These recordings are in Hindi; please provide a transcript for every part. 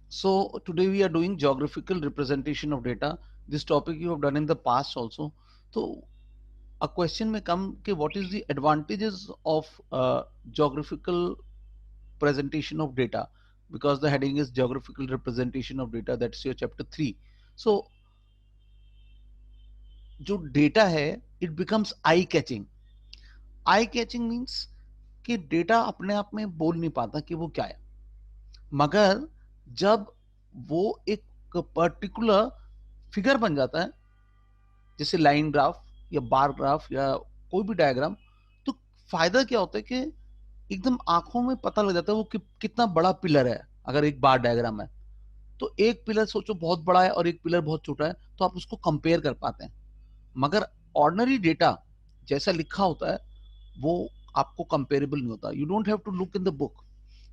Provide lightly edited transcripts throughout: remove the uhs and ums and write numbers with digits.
So today we are doing geographical representation of data. This topic you have done in the past also. So a question may come, okay, what is the advantages of geographical presentation of data? Because the heading is geographical representation of data, that's your chapter 3. So जो डेटा है it becomes eye catching. Eye catching means कि डेटा अपने आप में बोल नहीं पाता कि वो क्या है, मगर जब वो एक पर्टिकुलर फिगर बन जाता है, जैसे लाइन ग्राफ या बार ग्राफ या कोई भी डायग्राम, तो फायदा क्या होता है कि एकदम आंखों में पता लग जाता है वो कितना बड़ा पिलर है। अगर एक बार डायग्राम है तो एक पिलर सोचो बहुत बड़ा है और एक पिलर बहुत छोटा है, तो आप उसको कंपेयर कर पाते हैं। मगर ऑर्डिनरी डेटा जैसा लिखा होता है वो आपको कंपेरेबल नहीं होता। You don't have to look in the book,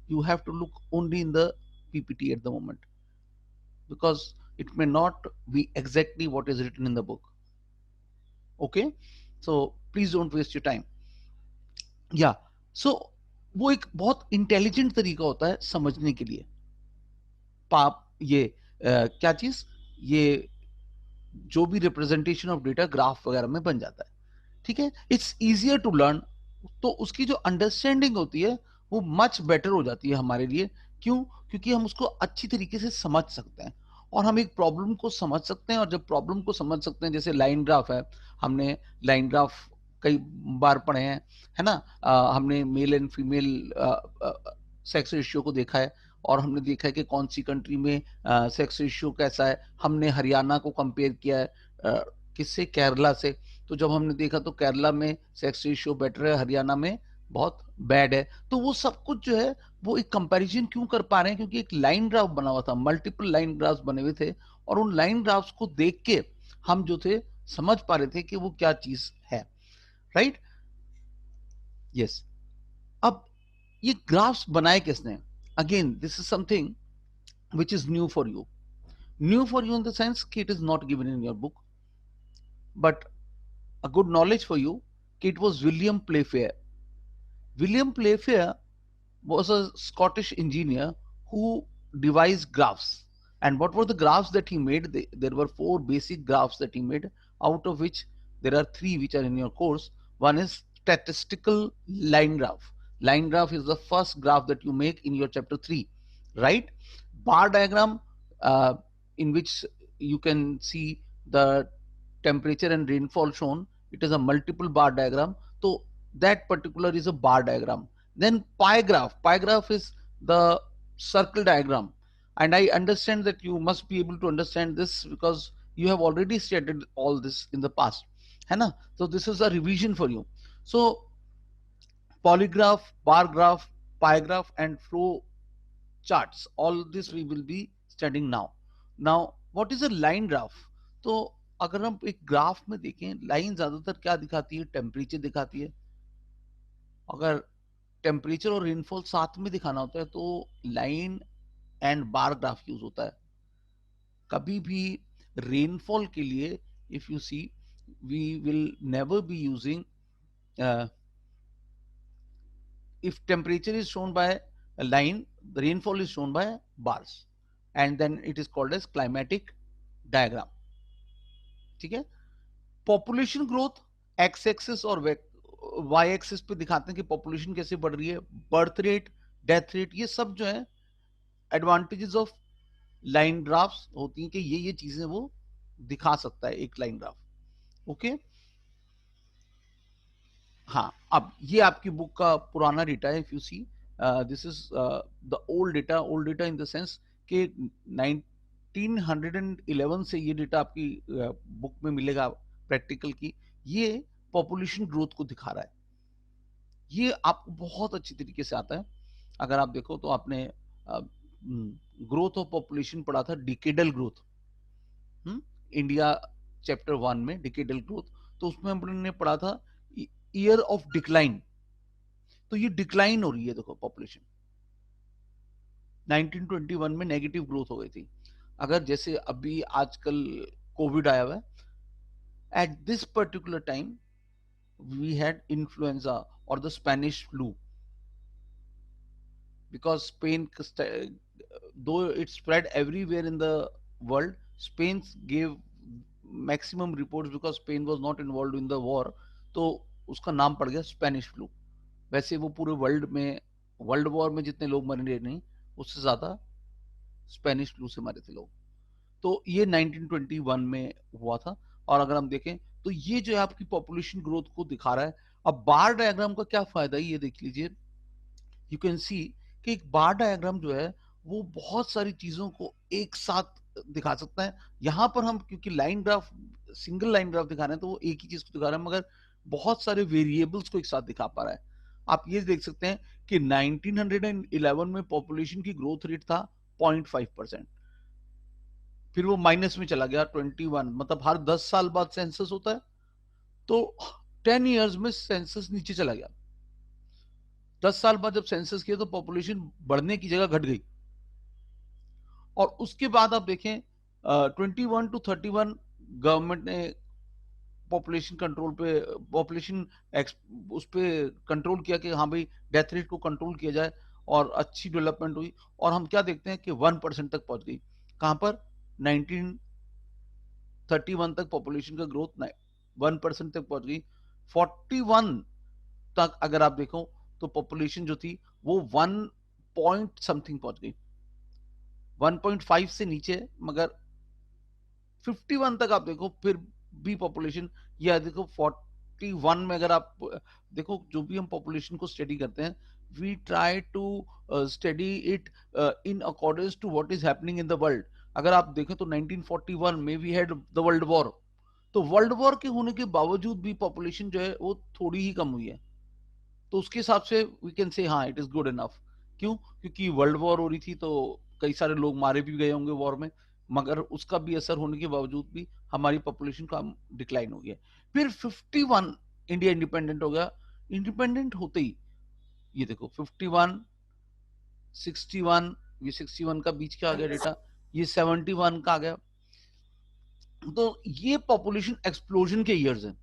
you have to look only in the PPT at the moment, because it may not be exactly what is written in the book. Okay, so please don't waste your time. Yeah, so वो एक बहुत इंटेलिजेंट तरीका होता है समझने के लिए। पाप ये क्या चीज, ये जो भी रिप्रेजेंटेशन ऑफ डेटा ग्राफ वगैरह में बन जाता है, ठीक है, इट्स इजियर टू लर्न। तो उसकी जो अंडरस्टैंडिंग होती है वो मच बेटर हो जाती है हमारे लिए। क्यों? क्योंकि हम उसको अच्छी तरीके से समझ सकते हैं और हम एक प्रॉब्लम को समझ सकते हैं। और जब प्रॉब्लम को समझ सकते हैं, जैसे लाइन ग्राफ है, हमने लाइन ग्राफ कई बार पढ़े हैं, है ना। हमने male and female sex ratio को देखा है और हमने देखा है कि कौन सी कंट्री में सेक्स रेशियो कैसा है। हमने हरियाणा को कंपेयर किया है किससे, केरला से। तो जब हमने देखा तो केरला में सेक्स रेशियो बेटर है, हरियाणा में बहुत बैड है। तो वो सब कुछ जो है वो एक कंपैरिजन क्यों कर पा रहे हैं, क्योंकि एक लाइन ग्राफ बना हुआ था, मल्टीपल लाइन ग्राफ्स बने हुए थे, और उन लाइन ग्राफ्स को देख के हम जो थे समझ पा रहे थे कि वो क्या चीज है। Right, yes. अब ये ग्राफ्स बनाए किसने? Again this is something which is new for you. New for you in the sense कि it is not given in your book, but a good knowledge for you कि it was William Playfair. William Playfair was a Scottish engineer who devised graphs. And what were the graphs that he made? There were four basic graphs that he made, out of which there are three which are in your course. One is statistical line graph. Line graph is the first graph that you make in your chapter 3, right? Bar diagram, in which you can see the temperature and rainfall shown. It is a multiple bar diagram. So that particular is a bar diagram. Then pie graph is the circle diagram. And I understand that you must be able to understand this because you have already studied all this in the past, है ना? So this is a revision for you. So polygraph, bar graph, pie graph, and flow charts, all this we will be studying now. Now what is a line graph? तो अगर हम एक ग्राफ में देखें, लाइन ज्यादातर क्या दिखाती है? टेम्परेचर दिखाती है। अगर टेम्परेचर और रेनफॉल साथ में दिखाना होता है तो line and bar graph use होता है। कभी भी रेनफॉल के लिए if you see, we will never be using, if temperature is shown by a line, the rainfall is shown by bars, and then it is called as climatic diagram. ठीक है। पॉपुलेशन ग्रोथ एक्स एक्सिस और वाई एक्सिस पे दिखाते हैं कि पॉपुलेशन कैसे बढ़ रही है, बर्थ रेट, डेथ रेट, ये सब जो है एडवांटेजेस ऑफ लाइन ग्राफ्स होती हैं कि ये चीजें वो दिखा सकता है एक लाइन ग्राफ। ओके, हाँ। अब ये आपकी बुक का पुराना डेटा है। If you see, this is the old data in the sense कि 1911 से ये डेटा आपकी बुक में मिलेगा प्रैक्टिकल की। ये पॉपुलेशन ग्रोथ को दिखा रहा है। ये आपको बहुत अच्छी तरीके से आता है। अगर आप देखो तो आपने ग्रोथ ऑफ पॉपुलेशन पढ़ा था, डिकेडल ग्रोथ, इंडिया चैप्टर 1 में डिकेडल ग्रोथ। तो उसमें हमने पढ़ा था ईयर ऑफ डिक्लाइन। तो ये डिक्लाइन हो रही है, देखो पॉपुलेशन 1921 में नेगेटिव ग्रोथ हो गई थी। अगर जैसे अभी आजकल कोविड आया हुआ है, at this particular time we had influenza और the Spanish flu, because Spain though it spread everywhere in the world, Spain gave maximum reports because Spain was not involved in the war, तो उसका नाम पड़ गया स्पेनिश फ्लू। वैसे वो पूरे वर्ल्ड वॉर में जितने लोग मरे नहीं, उससे ज्यादा स्पेनिश फ्लू से मरे थे लोग। तो ये 1921 में हुआ था। और अगर हम देखें तो ये जो है आपकी पॉपुलेशन ग्रोथ को दिखा रहा है। अब बार डायग्राम का क्या फायदा है ये देख लीजिए। यू कैन सी कि एक बार डायग्राम जो है वो बहुत सारी चीजों को एक साथ दिखा सकता है। यहां पर हम क्योंकि line graph, single line graph दिखा रहे हैं, तो वो एक ही चीज को दिखा रहे हैं, मगर बहुत सारे वेरिएबल्स को एक साथ दिखा पा रहा है। आप ये देख सकते हैं कि 1911 में पॉपुलेशन की ग्रोथ रेट था 0.5%, फिर वो माइनस में चला गया 21, मतलब हर 10 साल बाद सेंसस होता है, तो 10 इयर्स में सेंसस नीचे चला गया। 10 साल बाद जब सेंसस किया तो पॉपुलेशन बढ़ने की जगह घट गई। और उसके बाद आप देखें 21 to 31 गवर्नमेंट ने पॉपुलेशन कंट्रोल पे, पॉपुलेशन उस पे कंट्रोल किया कि हाँ भाई डेथ रेट को कंट्रोल किया जाए, और अच्छी डेवलपमेंट हुई। और हम क्या देखते हैं कि 1% तक पहुंच गई। कहां पर? 1931 तक पॉपुलेशन का ग्रोथ 1% तक पहुंच गई। 41 तक अगर आप देखो तो पॉपुलेशन जो थी वो 1 पॉइंट समथिंग पहुंच गई, 1.5 से नीचे। मगर 51 तक आप देखो फिर भी पॉपुलेशन, या देखो 41 में अगर आप देखो, जो भी हम पॉपुलेशन को स्टडी करते हैं, we try to study it in accordance to what is happening in the world. अगर आप देखें तो 1941 में we had the world war, तो वर्ल्ड वॉर के होने के बावजूद भी पॉपुलेशन जो है वो थोड़ी ही कम हुई है। तो उसके हिसाब से वी कैन से हाँ इट इज गुड इनफ। क्यों? क्योंकि वर्ल्ड वॉर हो रही थी तो कई सारे लोग मारे भी गए होंगे वॉर में, मगर उसका भी असर होने के बावजूद भी हमारी पॉपुलेशन का डिक्लाइन हो गया। फिर 51 इंडिया इंडिपेंडेंट हो गया। इंडिपेंडेंट होते ही ये देखो 51, 61, ये 61 का बीच का आ गया डेटा, ये 71 का आ गया। तो ये पॉपुलेशन एक्सप्लोजन के ईयर्स हैं,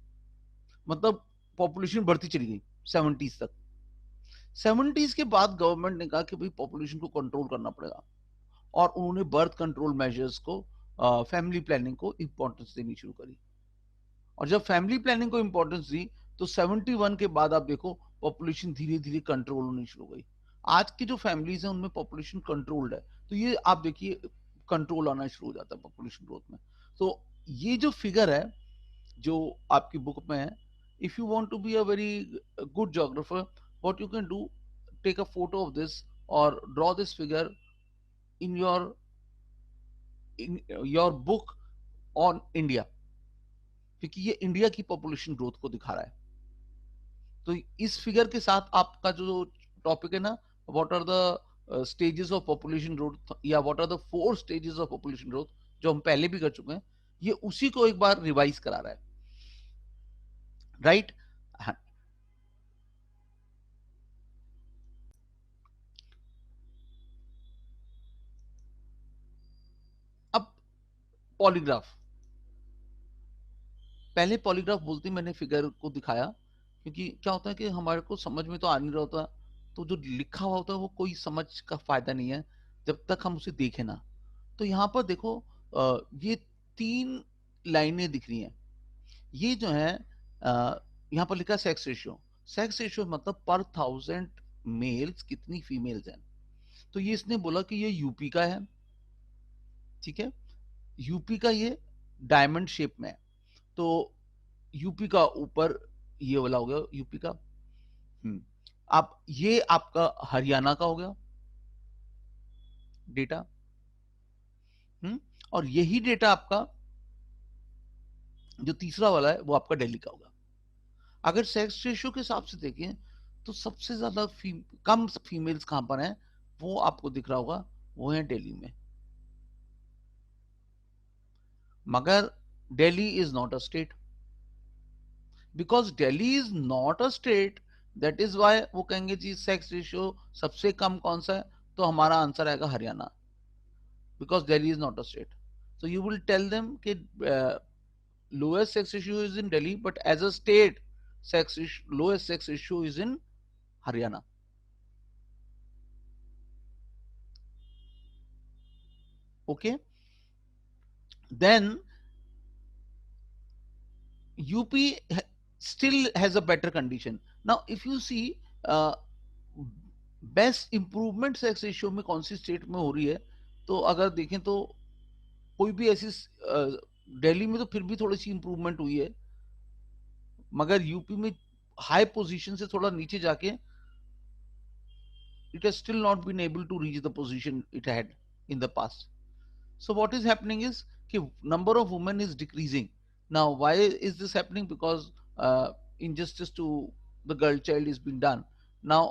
मतलब पॉपुलेशन बढ़ती चली गई 70s तक। 70s के बाद गवर्नमेंट ने कहा कि भाई पॉपुलेशन को कंट्रोल करना पड़ेगा, और उन्होंने बर्थ कंट्रोल मेजर्स को, फैमिली प्लानिंग को इंपॉर्टेंस देनी शुरू करी। और जब फैमिली प्लानिंग को इंपॉर्टेंस दी तो 71 के बाद आप देखो पॉपुलेशन धीरे धीरे कंट्रोल होनी शुरू हो गई। आज की जो फैमिलीज हैं उनमें पॉपुलेशन कंट्रोल्ड है, तो ये आप देखिए कंट्रोल आना शुरू हो जाता है पॉपुलेशन ग्रोथ में। तो ये जो फिगर है जो आपकी बुक में है, if you want to be a very good geographer, what you can do, take a photo of this और draw this figure in your book on India, क्योंकि ये इंडिया की पॉपुलेशन ग्रोथ को दिखा रहा है। तो इस फिगर के साथ आपका जो टॉपिक है ना, what are the stages of population growth, या what are the 4 stages of population growth, जो हम पहले भी कर चुके हैं, ये उसी को एक बार रिवाइज करा रहा है, राइट? हाँ। अब पॉलीग्राफ, पहले पॉलीग्राफ बोलते ही मैंने फिगर को दिखाया, क्योंकि क्या होता है कि हमारे को समझ में तो आ नहीं रहा होता, तो जो लिखा हुआ होता है वो कोई समझ का फायदा नहीं है जब तक हम उसे देखें ना। तो यहाँ पर देखो ये 3 लाइनें दिख रही हैं। ये जो है यहाँ पर लिखा सेक्स रेशियो। सेक्स रेशियो मतलब पर 1000 मेल्स कितनी फीमेल्स हैं। तो ये इसने बोला कि ये यूपी का है, ठीक है, यूपी का ये डायमंड शेप में है। तो यूपी का ऊपर ये वाला हो गया यूपी का। आप ये आपका हरियाणा का हो गया डेटा। और यही डेटा आपका जो तीसरा वाला है वो आपका दिल्ली का होगा। अगर सेक्स रेशियो के हिसाब से देखें तो सबसे ज्यादा कम फीमेल्स कहां पर हैं, वो आपको दिख रहा होगा, वो है दिल्ली में। मगर Delhi is not a state, because Delhi is not a state, that is why वो कहेंगे जी सेक्स रेशियो सबसे कम कौन सा है, तो हमारा आंसर आएगा Haryana, because Delhi is not a state. So you will tell them कि lowest sex ratio is in Delhi, but as a state, lowest sex ratio is in Haryana. Okay, then UP still has a better condition. Now if you see best improvement sex ratio में कौन सी स्टेट में हो रही है, तो अगर देखें तो कोई भी ऐसी दिल्ली में तो फिर भी थोड़ी सी इंप्रूवमेंट हुई है, मगर यूपी में हाई पोजीशन से थोड़ा नीचे जाके it has still not been able to reach the position it had in the past. So what is happening is कि number of women is decreasing. Now why is this happening? Because injustice to the girl child is being done. Now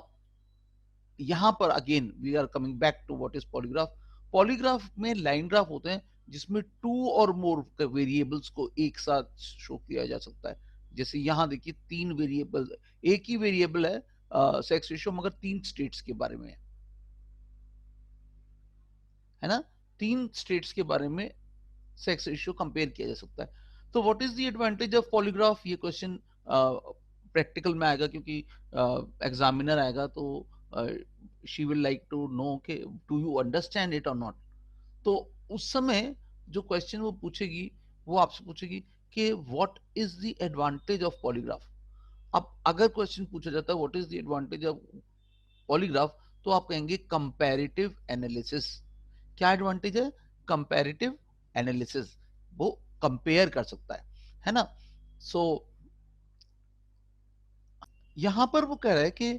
यहाँ पर again we are coming back to what is polygraph. Polygraph में लाइन ग्राफ होते हैं जिसमें टू और मोर वेरिएबल्स को एक साथ शो किया जा सकता है. जैसे यहाँ देखिए तीन वेरिएबल, एक ही वेरिएबल है सेक्स रेशियो, मगर तीन स्टेट्स के बारे में है ना, तीन स्टेट्स के बारे में सेक्स रेशियो कंपेयर किया जा सकता है. तो what is the advantage of polygraph, ये क्वेश्चन प्रैक्टिकल में आएगा क्योंकि एग्जामिनर आएगा तो she will like to know के डू यू अंडरस्टैंड इट और नॉट. तो उस समय जो क्वेश्चन वो पूछेगी वो आपसे पूछेगी कि what is the advantage of polygraph. अब अगर क्वेश्चन पूछा जाता है what is the advantage of polygraph, तो आप कहेंगे कंपैरेटिव एनालिसिस. क्या एडवांटेज है? कंपैरेटिव एनालिसिस, वो कंपेयर कर सकता है ना. सो यहां पर वो कह रहा है कि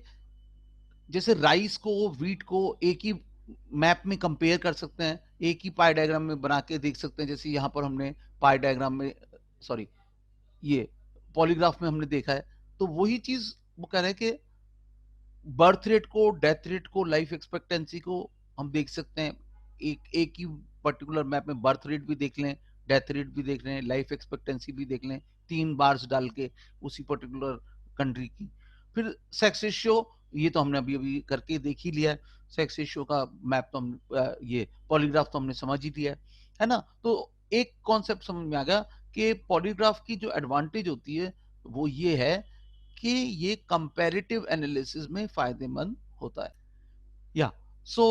जैसे राइस को व्हीट को एक ही मैप में कंपेयर कर सकते हैं, एक ही पाई डायग्राम में बना के देख सकते हैं. जैसे यहां पर हमने पाई डायग्राम में, सॉरी, ये पॉलीग्राफ में हमने देखा है. तो वही चीज वो कह रहे हैं कि बर्थ रेट को, डेथ रेट को, लाइफ एक्सपेक्टेंसी को हम देख सकते हैं. एक ही पर्टिकुलर मैप में बर्थ रेट भी देख लें, डेथ रेट भी देख लें, लाइफ एक्सपेक्टेंसी भी देख लें, तीन बार्स डाल के उसी पर्टिकुलर कंट्री की. फिर सेक्स रेशियो, ये तो हमने अभी अभी करके देख ही लिया है. सेक्स रेशियो का मैप तो हम ये पॉलीग्राफ तो हमने समझ ही लिया है ना. तो एक कॉन्सेप्ट समझ में आ गया कि पॉलीग्राफ की जो एडवांटेज होती है वो ये है कि ये कंपैरेटिव एनालिसिस में फायदेमंद होता है. या सो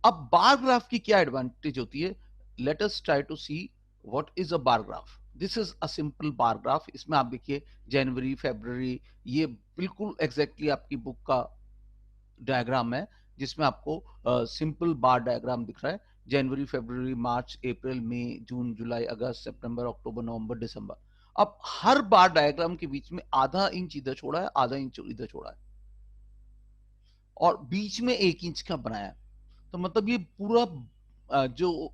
अब बार ग्राफ की क्या एडवांटेज होती है? Let us try to see what is a bar graph. This is a simple bar graph. इसमें आप देखिए जनवरी, फरवरी, ये बिल्कुल एग्जैक्टली आपकी बुक का डायग्राम है जिसमें आपको सिंपल बार डायग्राम दिख रहा है. जनवरी, फरवरी, मार्च, अप्रैल, मई, जून, जुलाई, अगस्त, सितंबर, अक्टूबर, नवंबर, दिसंबर. अब हर बार डायग्राम के बीच में आधा इंच इधर छोड़ा है, आधा इंच इधर छोड़ा है, और बीच में 1 इंच का बनाया है. तो मतलब ये पूरा जो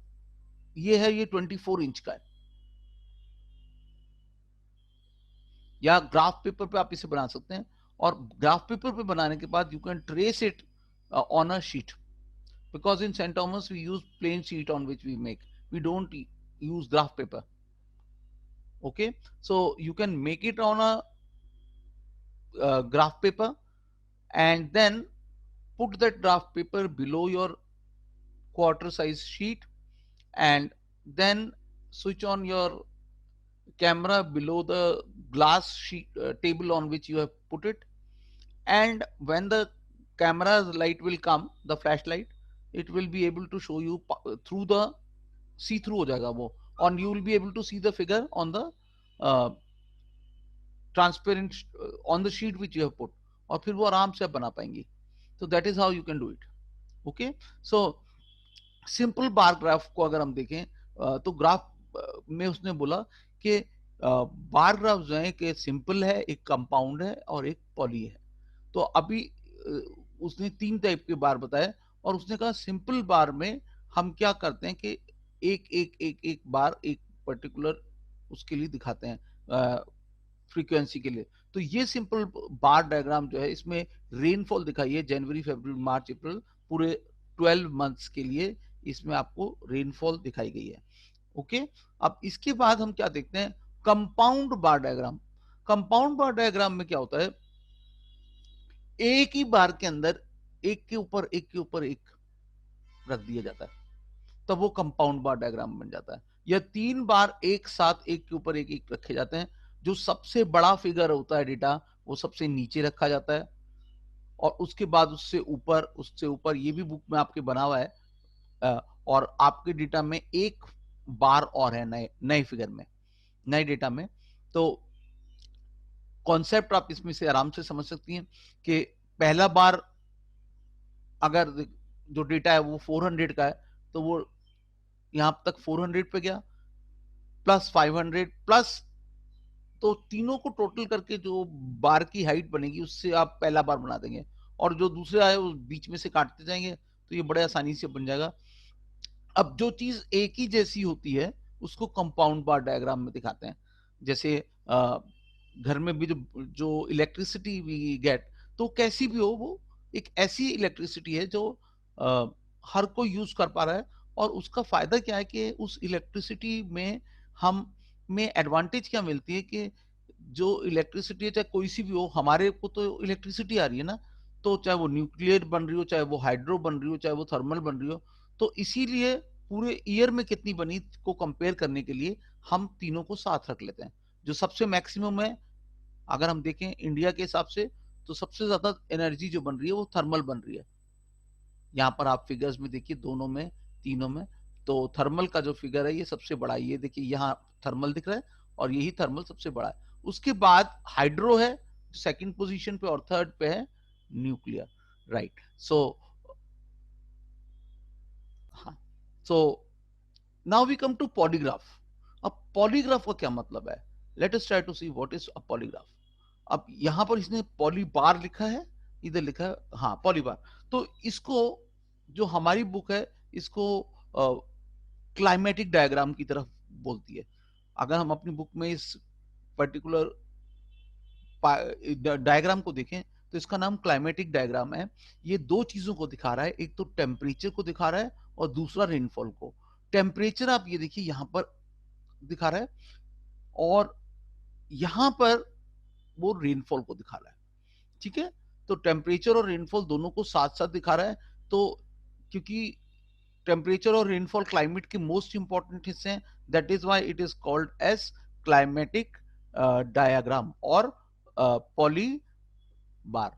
ये है ये 24 इंच का है. या ग्राफ पेपर पे आप इसे बना सकते हैं, और ग्राफ पेपर पे बनाने के बाद you can trace it on a sheet, because in St. Thomas we use plain sheet on which we make, we don't use graph paper. Okay, so you can make it on a graph paper and then put that graph paper below your quarter size sheet, and then switch on your camera below the glass sheet table on which you have put it. And when the camera's light will come, the flashlight, it will be able to show you through the see through हो जाएगा वो, and you will be able to see the figure on the uh, transparent on the sheet which you have put, और फिर वो आराम से आप बना पाएंगे. So that is how you can do it. Okay, so simple bar graph को अगर हम देखें तो ग्राफ में उसने बोला कि बार ग्राफ जो है कि सिंपल है, एक कंपाउंड है और एक पॉली है. तो अभी उसने तीन टाइप के बार बताए, और उसने कहा सिंपल बार में हम क्या करते हैं कि एक एक एक एक बार एक पर्टिकुलर उसके लिए दिखाते हैं फ्रीक्वेंसी के लिए. तो ये सिंपल बार डायग्राम जो है इसमें रेनफॉल दिखाई है, जनवरी, फरवरी, मार्च, अप्रैल, पूरे 12 मंथ्स के लिए इसमें आपको रेनफॉल दिखाई गई है. ओके, अब इसके बाद हम क्या देखते हैं? कंपाउंड बार डायग्राम. कंपाउंड बार डायग्राम में क्या होता है? एक ही बार के अंदर एक के ऊपर एक के ऊपर एक रख दिया जाता है, तब वो कंपाउंड बार डायग्राम बन जाता है. या तीन बार एक साथ एक के ऊपर एक एक रखे जाते हैं. जो सबसे बड़ा फिगर होता है डेटा, वो सबसे नीचे रखा जाता है, और उसके बाद उससे ऊपर, उससे ऊपर. ये भी बुक में आपके बना हुआ है, और आपके डेटा में एक बार और है नए नए फिगर में, नए डेटा में। तो कॉन्सेप्ट आप इसमें से आराम से समझ सकती हैं कि पहला बार अगर जो डेटा है वो 400 का है, तो वो यहां तक 400 पे गया, प्लस 500 प्लस, तो तीनों को टोटल करके जो बार की हाइट बनेगी उससे आप पहला बार बना देंगे, और जो दूसरा है वो बीच में से काटते जाएंगे, तो ये बड़े आसानी से बन जाएगा। अब जो चीज एक ही जैसी होती है उसको कंपाउंड बार डायग्राम में दिखाते हैं। जैसे घर में भी जो जो इलेक्ट्रिसिटी वी गेट, तो कैसी भी हो वो एक ऐसी इलेक्ट्रिसिटी है जो अ, हर कोई यूज कर पा रहा है। और उसका फायदा क्या है कि उस इलेक्ट्रिसिटी में हम में एडवांटेज क्या मिलती है कि जो इलेक्ट्रिसिटी है चाहे कोई सी भी हो, हमारे को तो इलेक्ट्रिसिटी आ रही है ना, तो चाहे वो न्यूक्लियर बन रही हो, चाहे वो हाइड्रो बन रही हो, चाहे वो थर्मल बन रही हो, तो इसीलिए पूरे ईयर में कितनी बनी को कंपेयर करने के लिए हम तीनों को साथ रख लेते हैं। जो सबसे मैक्सिमम है, अगर हम देखें इंडिया के हिसाब से, तो सबसे ज्यादा एनर्जी जो बन रही है वो थर्मल बन रही है। यहाँ पर आप फिगर्स में देखिए, दोनों में, तीनों में, तो थर्मल का जो फिगर है ये सबसे बड़ा है। ये देखिए यहाँ थर्मल दिख रहा है, और यही थर्मल सबसे बड़ा है। उसके बाद हाइड्रो है सेकंड पोजीशन पे, और थर्ड पे है न्यूक्लियर। राइट। सो हाँ, so now we come to polygraph. अब पॉलीग्राफ का क्या मतलब है? Let us try to see what is a polygraph. अब यहां पर इसने पॉलीबार लिखा है, इधर लिखा है हाँ पॉलीबार। तो इसको, जो हमारी बुक है, इसको क्लाइमेटिक डायग्राम की तरफ बोलती है। अगर हम अपनी बुक में इस पर्टिकुलर डायग्राम को देखें, तो इसका नाम क्लाइमेटिक डायग्राम है। ये दो चीजों को दिखा रहा है, एक तो टेम्परेचर को दिखा रहा है और दूसरा रेनफॉल को। टेम्परेचर आप ये देखिए यहां पर दिखा रहा है, और यहां पर वो रेनफॉल को दिखा रहा है। ठीक है, तो टेम्परेचर और रेनफॉल दोनों को साथ साथ दिखा रहा है। तो क्योंकि टेम्परेचर और रेनफॉल क्लाइमेट के मोस्ट इंपॉर्टेंट हिस्से हैं, that is why it is called as climatic diagram और पॉली बार।